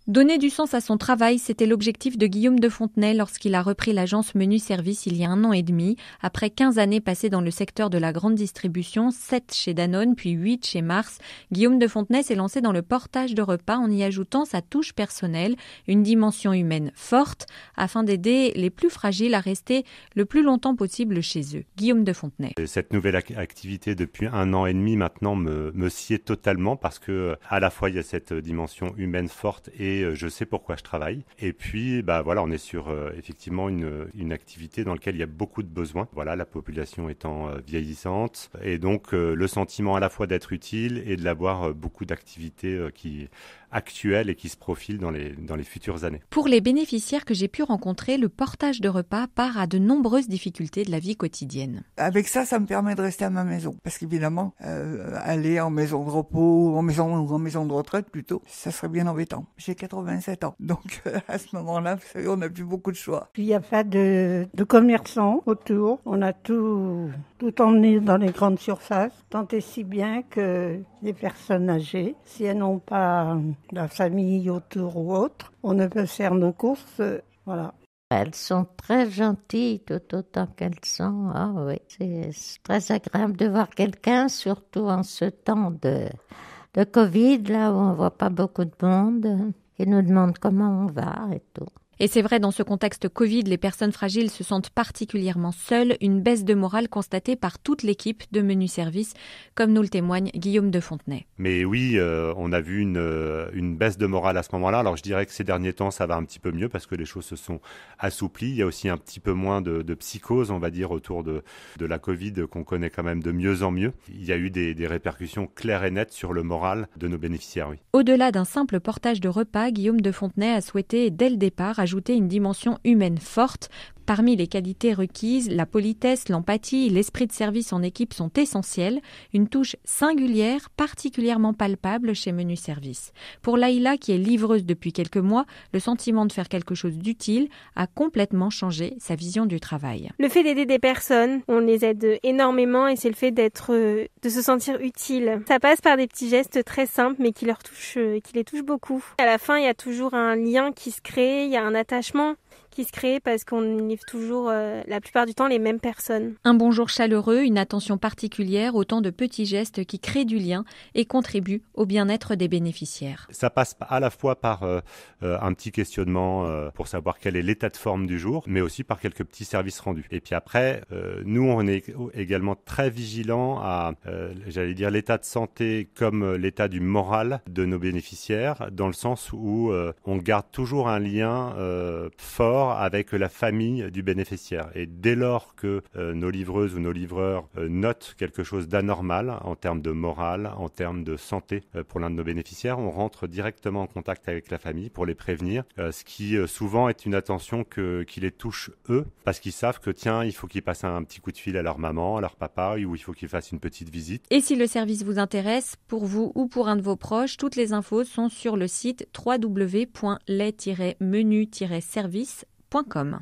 Donner du sens à son travail, c'était l'objectif de Guillaume de Fontenay lorsqu'il a repris l'agence Menu Service il y a 1 an et demi. Après 15 années passées dans le secteur de la grande distribution, 7 chez Danone puis 8 chez Mars, Guillaume de Fontenay s'est lancé dans le portage de repas en y ajoutant sa touche personnelle, une dimension humaine forte, afin d'aider les plus fragiles à rester le plus longtemps possible chez eux. Guillaume de Fontenay. Cette nouvelle activité depuis 1 an et demi maintenant me sied totalement parce que à la fois il y a cette dimension humaine forte et je sais pourquoi je travaille. Et puis, voilà, on est sur effectivement une activité dans laquelle il y a beaucoup de besoins. Voilà, la population étant vieillissante et donc le sentiment à la fois d'être utile et de l'avoir beaucoup d'activités actuelles et qui se profilent dans les futures années. Pour les bénéficiaires que j'ai pu rencontrer, le portage de repas part à de nombreuses difficultés de la vie quotidienne. Avec ça me permet de rester à ma maison. Parce qu'évidemment, aller en maison de repos, en maison de retraite plutôt, ça serait bien embêtant. J'ai 87 ans. Donc à ce moment-là, vous savez, on n'a plus beaucoup de choix. Puis il n'y a pas de commerçants autour. On a tout emmené dans les grandes surfaces. Tant et si bien que les personnes âgées, si elles n'ont pas la famille autour ou autre, on ne peut faire nos courses, voilà. Elles sont très gentilles tout autant qu'elles sont. Ah oui, c'est très agréable de voir quelqu'un, surtout en ce temps de Covid, là où on ne voit pas beaucoup de monde, qui nous demande comment on va et tout. Et c'est vrai, dans ce contexte Covid, les personnes fragiles se sentent particulièrement seules, une baisse de morale constatée par toute l'équipe de Menu Service, comme nous le témoigne Guillaume de Fontenay. Mais oui, on a vu une baisse de morale à ce moment-là. Alors je dirais que ces derniers temps, ça va un petit peu mieux parce que les choses se sont assouplies. Il y a aussi un petit peu moins de psychose, on va dire, autour de la Covid qu'on connaît quand même de mieux en mieux. Il y a eu des répercussions claires et nettes sur le moral de nos bénéficiaires, oui. Au-delà d'un simple portage de repas, Guillaume de Fontenay a souhaité, dès le départ, ajouter une dimension humaine forte. Parmi les qualités requises, la politesse, l'empathie, l'esprit de service en équipe sont essentiels. Une touche singulière, particulièrement palpable chez Menu Service. Pour Laïla, qui est livreuse depuis quelques mois, le sentiment de faire quelque chose d'utile a complètement changé sa vision du travail. Le fait d'aider des personnes, on les aide énormément et c'est le fait de se sentir utile. Ça passe par des petits gestes très simples mais qui les touchent beaucoup. À la fin, il y a toujours un lien qui se crée, il y a un attachement qui se crée parce qu'on livre toujours la plupart du temps les mêmes personnes. Un bonjour chaleureux, une attention particulière, autant de petits gestes qui créent du lien et contribuent au bien-être des bénéficiaires. Ça passe à la fois par un petit questionnement pour savoir quel est l'état de forme du jour, mais aussi par quelques petits services rendus. Et puis après, nous, on est également très vigilants à, l'état de santé comme l'état du moral de nos bénéficiaires, dans le sens où on garde toujours un lien fort avec la famille du bénéficiaire. Et dès lors que nos livreuses ou nos livreurs notent quelque chose d'anormal en termes de morale, en termes de santé pour l'un de nos bénéficiaires, on rentre directement en contact avec la famille pour les prévenir, ce qui souvent est une attention qui les touche eux, parce qu'ils savent que tiens, il faut qu'ils passent un petit coup de fil à leur maman, à leur papa, ou il faut qu'ils fassent une petite visite. Et si le service vous intéresse, pour vous ou pour un de vos proches, toutes les infos sont sur le site www.les-menu-service.com.